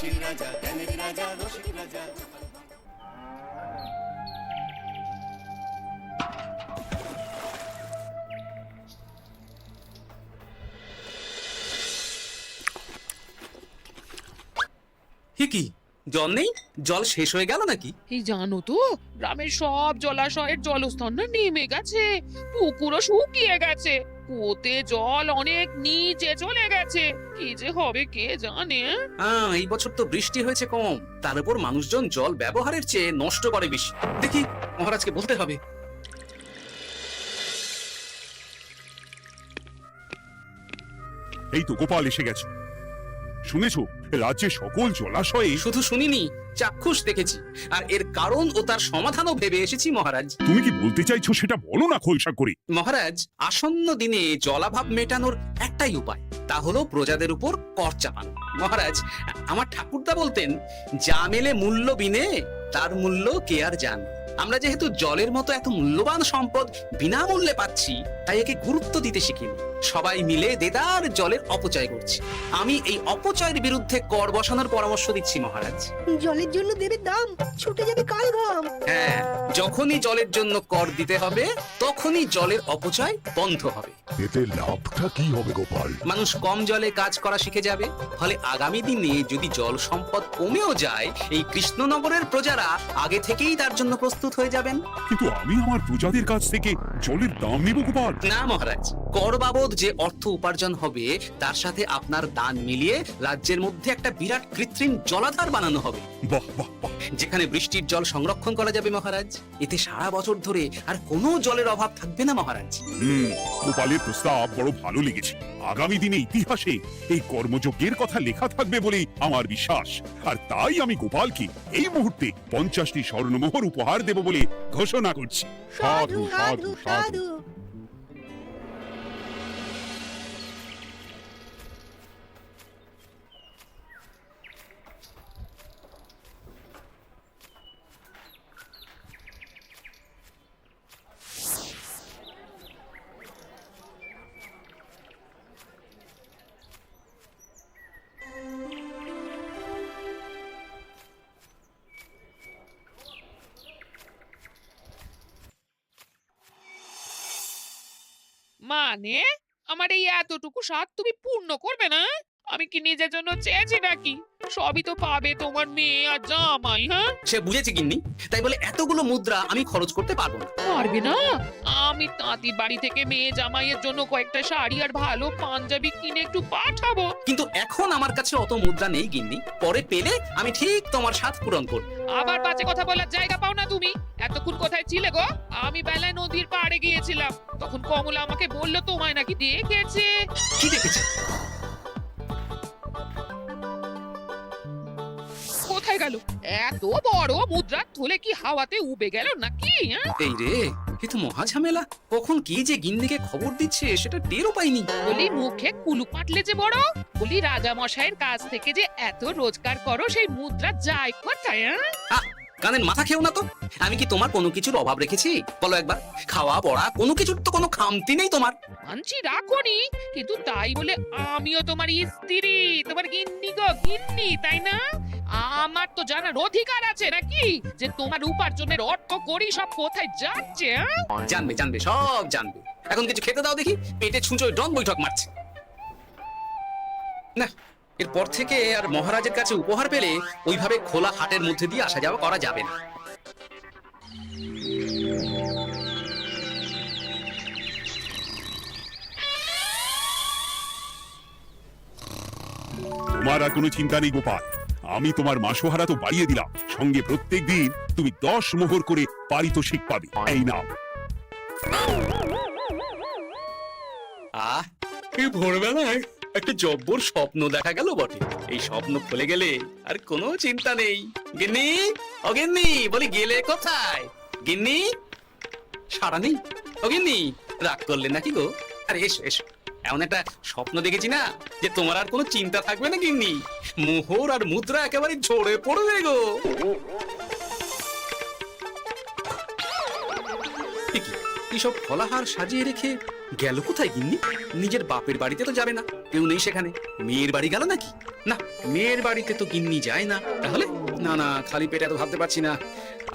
হাসির রাজা, জ্ঞানের রাজা, রসিক রাজা। কি জল নেই? জল শেষ হয়ে গেল নাকি? এই জানো তো, গ্রামের সব জলাশয়ের জলস্তর না নেমে গেছে, পুকুরও শুকিয়ে গেছে, কুয়োতে জল অনেক নিচে চলে গেছে। কি যে হবে কে জানে। এই বছর তো বৃষ্টি হয়েছে কম, তার উপর মানুষজন জল ব্যবহারের চেয়ে নষ্ট করে বেশি। দেখি মহারাজকে বলতে হবে। এই তো গোপাল এসে গেছে। শুনেছো, রাজ্যের সকল জলাশয়ে শুধু শুনিনি, চাক্ষুষ দেখেছি, আর এর কারণ ও তার সমাধানও ভেবে এসেছি মহারাজ। তুমি কি বলতে চাইছো সেটা বলো না খোলসা করে। মহারাজ, আসন্ন দিনে জলাভাব মেটানোর একটাই উপায়, তা হলো প্রজাদের উপর কর চাপানো। মহারাজ, আমার ঠাকুরদা বলতেন, যা মেলে মূল্য বিনে তার মূল্য কে আর জানে। আমরা যেহেতু জলের মতো এত মূল্যবান সম্পদ বিনামূল্যে পাচ্ছি, তাই একে গুরুত্ব দিতে শিখিনি। সবাই মিলে দেদার জলের অপচয় করছি। আমি এই অপচয়ের বিরুদ্ধে কর বসানোর পরামর্শ দিচ্ছি মহারাজ। জলের জন্য দেবে দাম, ছুটে যাবে কাল ঘাম। হ্যাঁ, যখনই জলের জন্য কর দিতে হবে, তখনই জলের অপচয় বন্ধ হবে। এতে লাভটা কি হবে গোপাল? মানুষ কম জলে কাজ করা শিখে যাবে, ফলে আগামী দিনে যদি জল সম্পদ কমেও যায়, এই কৃষ্ণনগরের প্রজারা আগে থেকেই তার জন্য প্রস্তুত হয়ে যাবেন। কিন্তু আমি আমার প্রজাদের কাছ থেকে জলের দাম নেব গোপাল? না মহারাজ, কর বাবদ যে অর্থ উপার্জন হবে তার সাথে আপনার দান মিলিয়ে রাজ্যের মধ্যে একটা বিরাট কৃত্রিম জলাধার বানানো হবে। বাহ বাহ বাহ! যেখানে বৃষ্টির জল সংরক্ষণ করা যাবে মহারাজ। এতে সারা বছর ধরে আর কোনো জলের অভাব থাকবে না মহারাজ। গোপালের প্রস্তাব বড় ভালো লেগেছে। আগামী দিনে ইতিহাসে এই কর্মযজ্ঞের কথা লেখা থাকবে বলে আমার বিশ্বাস। আর তাই আমি গোপালকে এই মুহূর্তে 50টি স্বর্ণমোহর উপহার দেব বলে ঘোষণা করছি। সাধু সাধু সাধু। মানে আমার এই এতটুকু স্বাদ তুমি পূর্ণ করবে না? আমি কি নিজের জন্য চেয়েছি নাকি? সবই তো পাবে তোমার মেয়ে আর জামাই। হ্যাঁ, সে বুঝেছে গিন্নি, তাই বলে এতগুলো মুদ্রা আমি খরচ করতে পারবো না। পারবে না? আমি তাঁতির বাড়ি থেকে মেয়ে জামাইয়ের জন্য কয়েকটা শাড়ি আর ভালো পাঞ্জাবি কিনে একটু পাঠাবো। কিন্তু এখন আমার কাছে অত মুদ্রা নেই গিন্নি, পরে পেলে আমি ঠিক তোমার স্বাদ পূরণ করব। আবার বাজে কথা বলার জায়গা পাও না তুমি। এতক্ষণ কোথায় ছিলে গো? আমি বেলায় নদীর পাড়ে গিয়েছিলাম, তখন কমলা আমাকে বললো তোমায় নাকি দেখেছে। কি দেখেছি? কোথায় গেল এত বড় মুদ্রার থলে? কি হাওয়াতে উবে গেল নাকি? এই রে, এ তো মহা ঝামেলা। কখন কি যে গিন্নিকে খবর দিচ্ছে সেটা টেরও পাইনি। বলি মুখে কুলু পাটলে যে বড়, বলি রাজা মশাইয়ের কাছ থেকে যে এত রোজগার করো, সেই মুদ্রা যায় কোথায়? কানের মাথা খেও না তো। আমি কি তোমার কোনো কিছুর অভাব রেখেছি? বলো একবার। খাওয়া পড়া কোনো কিছুর তো কোনো খামতি নেই তোমার। মানছি রাখোনি, কিন্তু তাই বলে আমিও তোমার স্ত্রী, তোমার গিন্নি গো গিন্নি, তাই না? আমার তো জানার অধিকার আছে নাকি যে তোমার উপার্জনের অর্থ করি সব কোথায় যাচ্ছে? জানবে জানবে, সব জানবে। এখন কিছু খেতে দাও দেখি, পেটে ছুঁচোয় ডন বৈঠক মারছে। না, এরপর থেকে আর মহারাজের কাছে উপহার পেলে ওইভাবে খোলা হাটের মধ্যে দিয়ে আসা যাওয়া করা যাবে না। তোমার আর কোনো চিন্তা নেই গোপাল। আমি তোমার মাসোহারা তো বাড়িয়ে দিলাম, সঙ্গে প্রত্যেকদিন তুমি 10 মোহর করে পারিতোষিক পাবে। এই নাও। এই ভোরবেলায় একটা জব্বর স্বপ্ন দেখা গেল বটে। এই স্বপ্ন খুলে গেলে আর কোনো চিন্তা নেই। গিন্নি, ও গিন্নি, বলি গেলে কোথায়? গিন্নি, সারা নেই। ও গিন্নি, রাগ করলে নাকি গো? আরে এসো এসো, এমন একটা স্বপ্ন দেখেছি না যে তোমার আর কোনো চিন্তা থাকবে না গিন্নি। মোহর আর মুদ্রা একেবারে ঝরে পড়বে গো। এইসব ফলাহার সাজিয়ে রেখে গেল কোথায় গিন্নি? নিজের বাপের বাড়িতে তো যাবে না, কেউ নেই সেখানে। মেয়ের বাড়ি গেল নাকি? না, মেয়ের বাড়িতে তো গিন্নি যায় না। তাহলে না না, খালি পেটে এত ভাবতে পারছি না।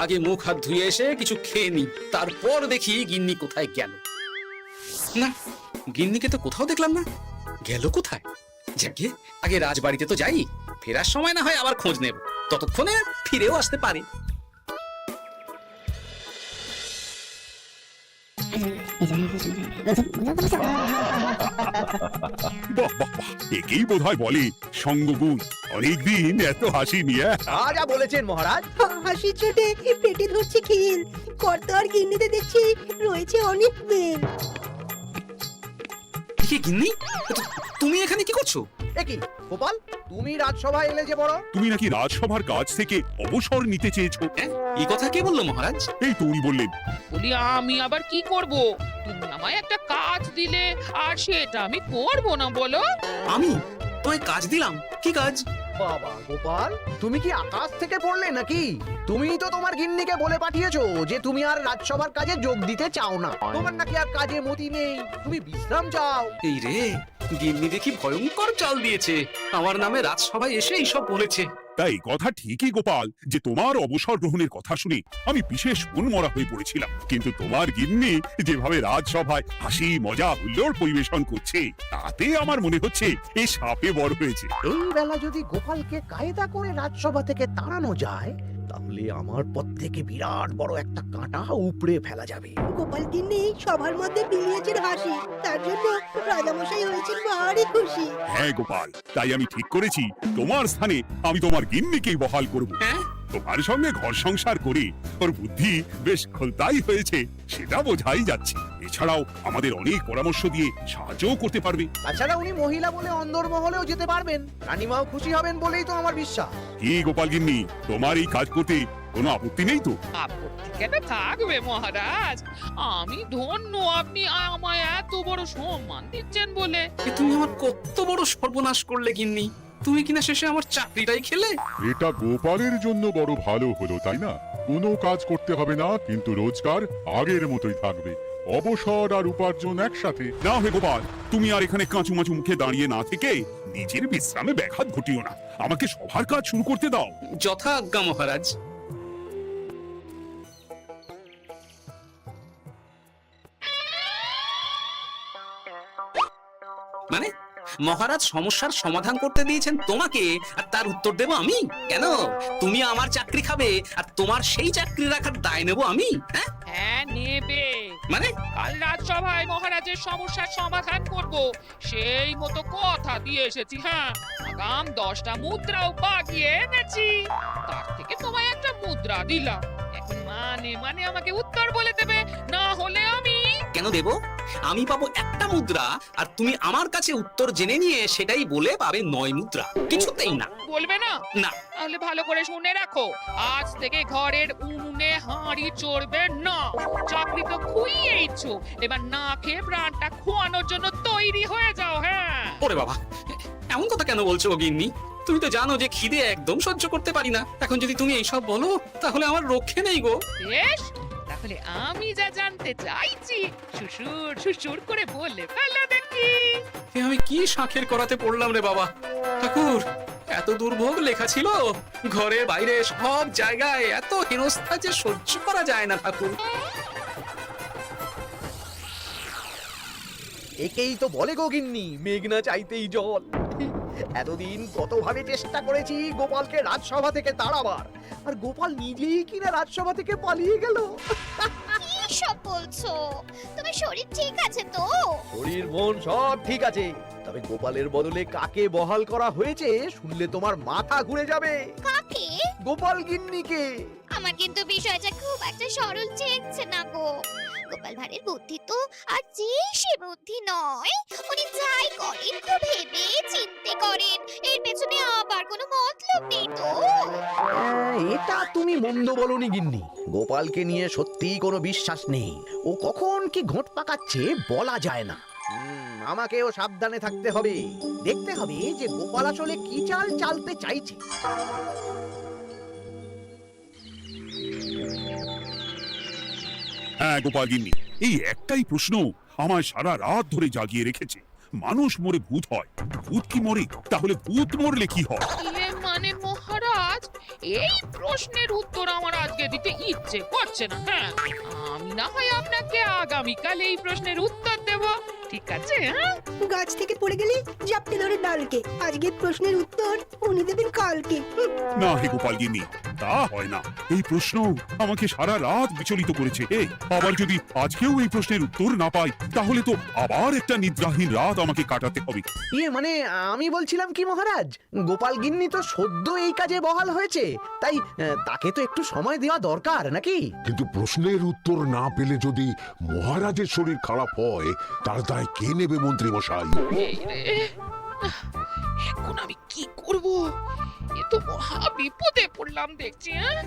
আগে মুখ হাত ধুয়ে এসে কিছু খেয়ে নি, তারপর দেখি গিন্নি কোথায় গেল। না, গিন্নিকে তো কোথাও দেখলাম না। গেল কোথায়? যাকে আগে রাজবাড়িতে তো যাই, ফেরার সময় না হয় আবার খোঁজ নেব, ততক্ষণে ফিরেও আসতে পারে। বাহ বাহ বাহ, একেই বোধহয় বলে সঙ্গগুণ। অনেকদিন এত হাসি নিয়ে। যা বলেছেন মহারাজ। হাসির চোটে পেটে ধরছে খিল। কর্তা আর গিন্নিতে দেখছি রয়েছে অনেক প্রেম। কি গিন্নি, তুমি এখানে কি করছো? একই গোপাল, তুমি রাজসভায় এলে যে বড়। তুমি নাকি রাজসভার কাজ থেকে অবসর নিতে চেয়েছো? হ্যাঁ, এই কথা কে বললো মহারাজ? এই তো উনি বললেন। বলি আমি আবার কি করব? তুমি আমায় একটা কাজ দিলে আর সেটা আমি করব না বলো? আমি তোমায় কাজ দিলাম? কি কাজ? বাবা গোপাল, তুমি কি আকাশ থেকে পড়লে নাকি? তুমি তো তোমার গিন্নিকে বলে পাঠিয়েছো যে তুমি আর রাজসভার কাজে যোগ দিতে চাও না। তোমার নাকি আর কাজে মতি নেই, তুমি বিশ্রাম চাও। এই রে, গিন্নি দেখি ভয়ঙ্কর চাল দিয়েছে। আমার নামে রাজসভায় এসে এইসব বলেছে। তাই কথা ঠিকই গোপাল, যে তোমার অবসর গ্রহণের কথা শুনে আমি বিশেষ মনমরা হয়ে পড়েছিলাম। কিন্তু তোমার গিন্নি যেভাবে রাজসভায় হাসি মজা হুল্লোড় পরিবেশন করছে, তাতে আমার মনে হচ্ছে এই সাপে বড় হয়েছে। এই বেলা যদি গোপালকে কায়দা করে রাজসভা থেকে তাড়ানো যায়, তাহলে আমার পথ থেকে বিরাট বড় একটা কাঁটা উপড়ে ফেলা যাবে। গোপাল গিন্নি সবার মধ্যে বিলিয়েছেন হাসি, তার জন্য রাজামশাই হয়েছেন ভারী খুশি। হ্যাঁ গোপাল, তাই আমি ঠিক করেছি তোমার স্থানে আমি তোমার গিন্নিকেই বহাল করব। হ্যাঁ, তোমার সঙ্গে ঘর সংসার করে ওর বুদ্ধি বেশ খোলতাই হয়েছে, সেটা বোঝাই যাচ্ছে। এছাড়াও আমাদের অনেক পরামর্শ দিয়ে সাহায্য করতে পারবে। তাছাড়া উনি মহিলা বলে অন্দরমহলেও যেতে পারবেন, রানীমাও খুশি হবেন বলেই তো আমার বিশ্বাস। কি গোপাল গিন্নি, তোমার এই কাজ করতে কোনো আপত্তি নেই তো? আপত্তি কেন থাকবে মহারাজ? আমি ধন্য আপনি আমায় এত বড় সম্মান দিচ্ছেন বলে। এ তুমি আমার কত বড় সর্বনাশ করলে গিন্নি। তুমি কিনা শেষে আমার চাকরিটাই খেলে। এটা গোপালের জন্য বড় ভালো হলো, তাই না? কোনো কাজ করতে হবে না, কিন্তু রোজগার আগের মতোই থাকবে। অবসর আর উপার্জন একসাথে। না হে গোপাল, তুমি আর এখানে কাঁচু মাচু মুখে দাঁড়িয়ে না থেকে নিজের বিশ্রামে ব্যাঘাত ঘটিও না। আমাকে সবার কাজ শুরু করতে দাও। যথা আজ্ঞা মহারাজ। মানে মহারাজ সমস্যার সমাধান করতে দিয়েছেন তোমাকে, আর তার উত্তর দেব আমি? কেন তুমি আমার চাকরি খাবে আর তোমার সেই চাকরি রাখার দায় নেব আমি? হ্যাঁ হ্যাঁ নেবে। মানে কাল রাজসভায় মহারাজের সমস্যার সমাধান করব, সেই মতো কথা দিয়ে এসেছি। হ্যাঁ, আগাম 10টা মুদ্রাও বাগিয়ে এনেছি। তার থেকে তোমায় একটা মুদ্রা দিলাম। এখন মানে আমাকে উত্তর বলে দেবে, না হলে আমি কেন দেব? আমি পাবো একটা মুদ্রা, আর তুমি আমার কাছে উত্তর জেনে নিয়ে সেটাই বলে পাবে 9 মুদ্রা। কিছুতেই না। বলবে না? না। তাহলে ভালো করে শুনে রাখো, আজ থেকে ঘরের উনুনে হাঁড়ি চড়বে না। চাকরি তো খুইয়েইছো, এবার না খেয়ে প্রাণটা খোয়ানোর জন্য তৈরি হয়ে যাও। হ্যাঁ, ওরে বাবা, এমন কথা কেন বলছো গিন্নি? তুমি তো জানো যে খিদে একদম সহ্য করতে পারি না। এখন যদি তুমি এইসব বলো, তাহলে আমার রক্ষে নেই গো। বেশ, তাহলে আমি যা জানতে চাইছি শ্বশুর শ্বশুর করে বলে ফেলো দেখি। এ আমি কি শাঁখের করাতে পড়লাম রে বাবা। ঠাকুর, এত দুর্ভোগ লেখা ছিল। ঘরে বাইরে সব জায়গায় এত হেনস্থা যে সহ্য করা যায় না ঠাকুর। একেই তো বলে গো গিন্নি, মেঘ না চাইতেই জল। এতদিন কতভাবে চেষ্টা করেছি গোপালকে রাজসভা থেকে তাড়াবার, আর গোপাল নিজেই কিনা রাজসভা থেকে পালিয়ে গেল। কি সব বলছো? তোমার শরীর ঠিক আছে তো? শরীর মন সব ঠিক আছে, তবে গোপালের বদলে কাকে বহাল করা হয়েছে শুনলে তোমার মাথা ঘুরে যাবে। কাকে? গোপাল গিন্নিকে। আমার কিন্তু বিষয়টা খুব একটা সরল ঠেকছে না গো। গোপাল ভাঁড়ের বুদ্ধি তো আর যে সে বুদ্ধি নয়। উনি যাই করেন খুব ভেবে চিন্তে করেন, এর পেছনে আবার কোনো মতলব নেই তো। এটা তুমি মন্দ বলনি গিন্নি। গোপালকে নিয়ে সত্যিই কোনো বিশ্বাস নেই। ও কখন কি ঘোট পাকাচ্ছে বলা যায় না। আমাকেও সাবধানে থাকতে হবে। দেখতে হবে যে গোপাল আসলে কি চাল চালতে চাইছে। হ্যাঁ গোপাল গিন্নি, এই একটাই প্রশ্ন আমায় সারা রাত ধরে জাগিয়ে রেখেছে। মানুষ মরে ভূত হয়, ভূত কি মরে? তাহলে ভূত মরলে কি হয়? মানে মহারাজ, এই প্রশ্নের উত্তর আমার আজকে দিতে ইচ্ছে করছে না। হ্যাঁ, আমি না হয় আপনাকে আগামীকাল এই প্রশ্নের উত্তর দেব, ঠিক আছে? হ্যাঁ, গাছ থেকে পড়ে গেলে জাপটে ধরে ডালকে, আজকের প্রশ্নের উত্তর উনি দেবেন কালকে। না হে গোপাল গিন্নি, তা হয় না। এই প্রশ্ন আমাকে সারা রাত বিচলিত করেছে। আবার যদি আজকেও এই প্রশ্নের উত্তর না পাই, তাহলে তো আবার একটা নিদ্রাহীন রাত আমাকে কাটাতে হবে। মানে আমি বলছিলাম কি মহারাজ, গোপাল গিন্নি তো সদ্য এই কাজে বহাল হয়েছে, তাই তাকে তো একটু সময় দেওয়া দরকার নাকি? কিন্তু প্রশ্নের উত্তর না পেলে যদি মহারাজের শরীর খারাপ হয়, তার দায় কে নেবে মন্ত্রী মশাই? এই রে, এখন আমি কি করব? এ তো মহা বিপদে পড়লাম দেখছি। হ্যাঁ,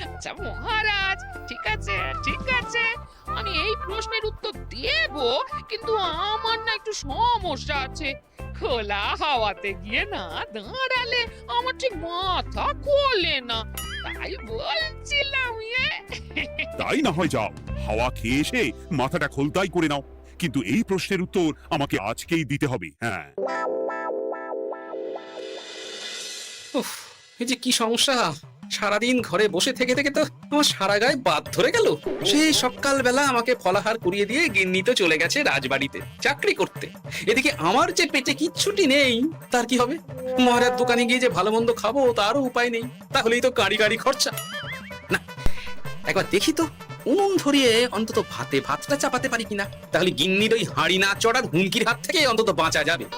আচ্ছা মহারাজ, ঠিক আছে ঠিক আছে, আমি এই প্রশ্নের উত্তর দেব, কিন্তু আমার না একটু সমস্যা আছে। খোলা হাওয়াতে গিয়ে না দাঁড়ালে আমার ঠিক মাথা খোলে না, তাই বলছিলাম। তাই না হয় যাও, হাওয়া খেয়ে এসে মাথাটা খোলতাই করে নাও। কিন্তু এই প্রশ্নের উত্তর আমাকে আজকেই দিতে হবে। হ্যাঁ, উফ, এই যে কি সমস্যা! সারাদিন ঘরে বসে থেকে থেকে তো আমার সারা গায়ে বাদ ধরে গেল। সেই সকালবেলা আমাকে ফলাহার করিয়ে দিয়ে গিন্নি তো চলে গেছে রাজবাড়িতে চাকরি করতে। এদিকে আমার যে পেটে কিচ্ছুটি নেই, তার কি হবে? মহারাজ দোকানে গিয়ে যে ভালো মন্দ খাবো তারও উপায় নেই, তাহলেই তো গাড়ি গাড়ি খরচা। না, একবার দেখি তো উনুন ধরিয়ে অন্তত ভাতটা চাপাতে পারি কিনা, তাহলে গিন্নির ওই হাঁড়ি না চড়ার হুমকির হাত থেকে অন্তত বাঁচা যাবে।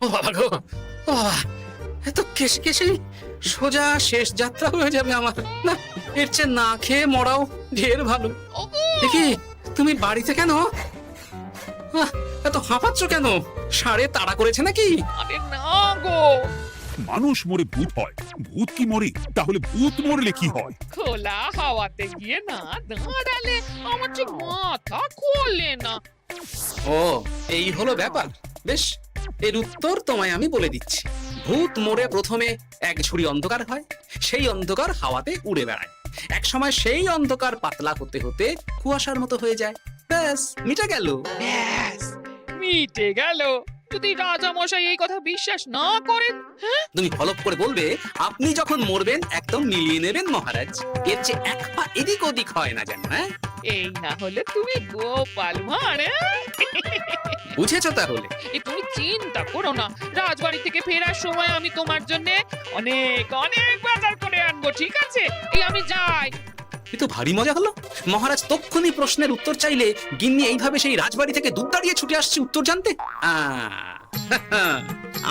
ও বাবা গো, ও বাবা, এত কেসে কেসে সোজা শেষ যাত্রা হয়ে যাবে আমার। না, এর চেয়ে না খেয়ে মরাও ঢের ভালো। দেখি তুমি বাড়িতে কেন? এত হাঁপাচ্ছ কেন? সাড়ে তাড়া করেছে নাকি? আরে না গো, মানুষ মরে ভূত হয়, ভূত কি মরে? তাহলে ভূত মরলে কি হয়? খোলা হাওয়াতে গিয়ে না দাঁড়ালে আমার ঠিক মাথা খোলে না। ও, এই হলো ব্যাপার। বেশ, এর উত্তর তোমায় আমি বলে দিচ্ছি। ভূত মরে প্রথমে এক ঝুড়ি অন্ধকার হয়, সেই অন্ধকার হাওয়াতে উড়ে বেড়ায়। এক সময় সেই অন্ধকার পাতলা হতে হতে কুয়াশার মতো হয়ে যায়। ব্যাস, মিটে গেল। ব্যাস, মিটে গেল। যদি রাজা মশাই এই কথা বিশ্বাস না করেন, তুমি ফলক করে বলবে আপনি যখন মরবেন একদম মিলিয়ে নেবেন মহারাজ। এর চেয়ে এক পা এদিক ওদিক হয় না যেন। হ্যাঁ, এই না হলে তুমি গোপাল ভাঁড়। বুঝেছো তাহলে? তুমি চিন্তা করো না, রাজবাড়ি থেকে ফেরার সময় আমি তোমার জন্য অনেক অনেক বাজার করে আনবো, ঠিক আছে? এই আমি যাই। এ তো ভারী মজা হলো। মহারাজ তক্ষুনি প্রশ্নের উত্তর চাইলে গিন্নি এইভাবে সেই রাজবাড়ি থেকে দুধ দাঁড়িয়ে ছুটে আসছে উত্তর জানতে।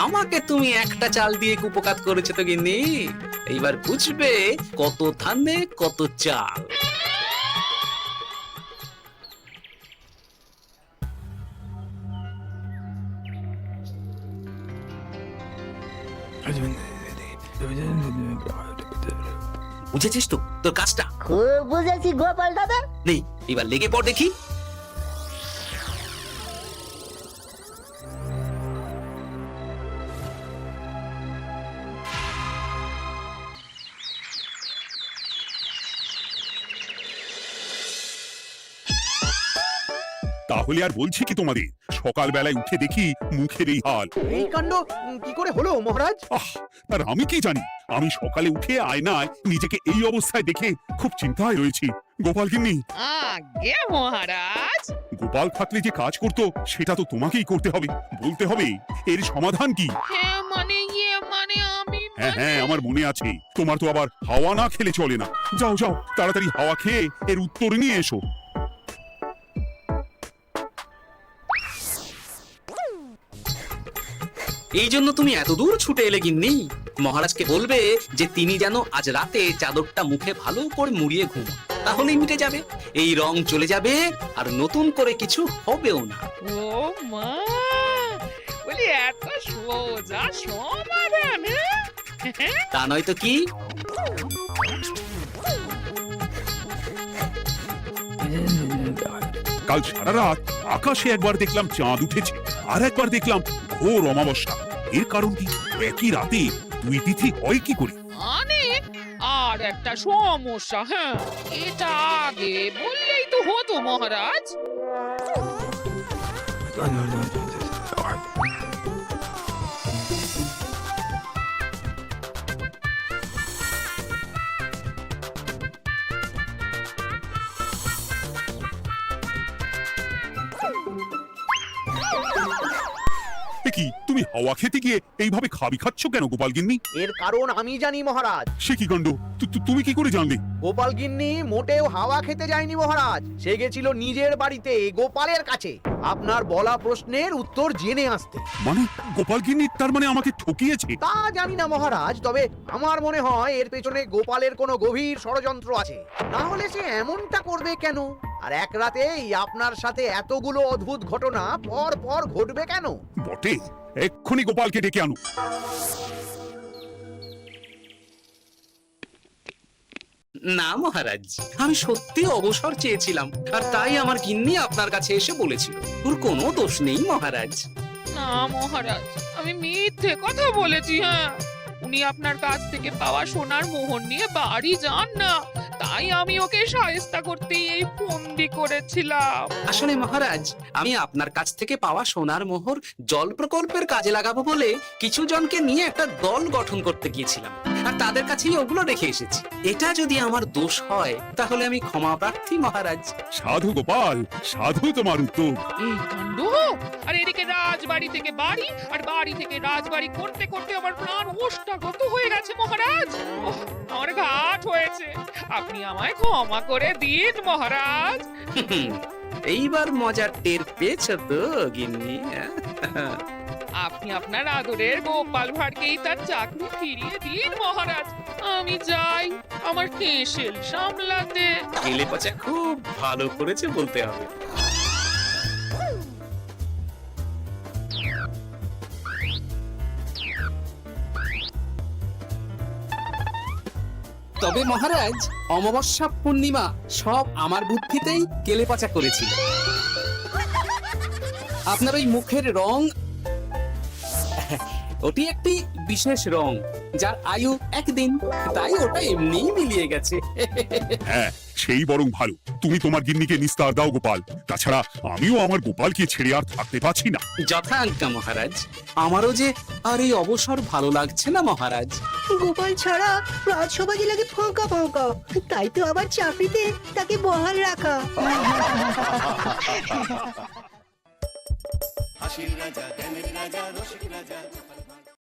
আমাকে তুমি একটা চাল দিয়ে কুপকাত করেছো তো গিন্নি। এইবার বুঝবে কত ধানে কত চাল। বুঝেছিস তো তোর কাজটা? খুব বুঝেছি গোপাল দাদা। নেই, এবার লেগে পড় দেখি। তাহলে আর বলছি কি তোমাদের, সকালবেলায় উঠে দেখি মুখের এই হাল। এই কাণ্ড কি করে হলো মহারাজ? আর আমি কি জানি? আমি সকালে উঠে আয়নায় নিজেকে এই অবস্থায় দেখে খুব চিন্তায় রয়েছি। গোপাল গিন্নি, আগে মহারাজ, গোপাল থাকলে যে কাজ করতো সেটা তো তোমাকেই করতে হবে, বলতে হবে এর সমাধান কি। হ্যাঁ মানে আমি হ্যাঁ হ্যাঁ, আমার মনে আছে। তোমার তো আবার হাওয়া না খেলে চলে না। যাও যাও, তাড়াতাড়ি হাওয়া খেয়ে এর উত্তর নিয়ে এসো। এই জন্য তুমি এত দূর ছুটে এলে গিন্নি? মহারাজকে বলবে যে তিনি যেন আজ রাতে চাদরটা মুখে ভালো করে মুড়িয়ে ঘুমান, তাহলেই মিটে যাবে। এই রং চলে যাবে, আর নতুন করে কিছু হবেও না। ও মা, বলি এত সোজা সমাধান? তা নয় তো কি? কাল সারা রাত আকাশে একবার দেখলাম চাঁদ উঠেছে, আর একবার দেখলাম ঘোর অমাবস্যা। এর কারণ কি? একই রাতে দুই তিথি হয় কি করে? মানে আর একটা সমস্যা, হ্যাঁ, এটা আগে বললেই তো হতো মহারাজ। এ কি, তুমি হাওয়া খেতে গিয়ে এইভাবে খাবি খাচ্ছ কেন গোপাল গিন্নি? এর কারণ আমি জানি মহারাজ। সে কি কাণ্ড, তুমি কি করে জানলে? গোপাল গিন্নি মোটেও হাওয়া খেতে যায়নি মহারাজ, সে গেছিল নিজের বাড়িতে গোপালের কাছে আপনার বলা প্রশ্নের উত্তর জেনে আসতে। মানে গোপাল গিন্নি তার মানে আমাকে ঠকিয়েছে? তা জানি না মহারাজ, তবে আমার মনে হয় এর পেছনে গোপালের কোনো গভীর ষড়যন্ত্র আছে, না হলে সে এমনটা করবে কেন? আর এক রাতেই আপনার সাথে এতগুলো অদ্ভুত ঘটনা পর পর ঘটবে কেন? বটে, এক্ষুনি গোপালকে ডেকে আনো। না মহারাজ, আমি সত্যি অবসর চেয়েছিলাম, আর তাই আমার গিন্নি আপনার কাছে এসে বলেছিল। ওর কোনো দোষ নেই মহারাজ। না মহারাজ, আমি মিথ্যে কথা বলেছি। হ্যাঁ, উনি আপনার কাছ থেকে পাওয়া সোনার মোহর নিয়ে বাড়ি যান না, তাই আমি ওকে শায়েস্তা করতেই এই ফন্দি করেছিলাম। আসলে মহারাজ, আমি আপনার কাছ থেকে পাওয়া সোনার মোহর জল প্রকল্পের কাজে লাগাবো বলে কিছু জনকে নিয়ে একটা দল গঠন করতে গিয়েছিলাম, আর তাদের কাছেই ওগুলো রেখে এসেছি। এটা যদি আমার দোষ হয় তাহলে আমি ক্ষমা প্রার্থী মহারাজ। সাধু গোপাল, সাধু তোমার উত্তর। এই কাণ্ড! আর এদিকে রাজবাড়ি থেকে বাড়ি, আর বাড়ি থেকে রাজবাড়ি করতে করতে আমার প্রাণ ওষ্ঠাগত হয়ে গেছে মহারাজ। ওহ, আমার ঘাট হয়েছে, আপনি আমায় ক্ষমা করে দিন মহারাজ। এইবার মজার টের পেয়েছ তো গিন্নি? আপনি আপনার আদরের গোপাল ভাঁড়কেই তার চাকরি ফিরিয়ে দিন মহারাজ। আমি যাই আমার কেশেল সামলাতে। কেলে পচা খুব ভালো করেছে বলতে হবে। তবে মহারাজ, অমাবস্যা পূর্ণিমা সব আমার বুদ্ধিতেই কেলেপচা করেছিল। আপনার ওই মুখের রং, ওটি একটি বিশেষ রং যার আয়ু একদিন, তাই ওটা এমনিই মিলিয়ে গেছে। হ্যাঁ, সেই বরং ভালো। তুমি তোমার গিন্নিকে নিস্তার দাও গোপাল, তাছাড়া আমিও আমার গোপালকে ছেড়ে আর থাকতে পারছি না। যথা আজ্ঞা মহারাজ। আমারও যে আর এই অবসর ভালো লাগছে না মহারাজ। গোপাল ছাড়া রাজসভা যে লাগে ফাঁকা ফাঁকা, তাই তো আবার চাকরিতে তাকে বহাল রাখা। হাসির রাজা জ্ঞানের রাজা রসিক রাজা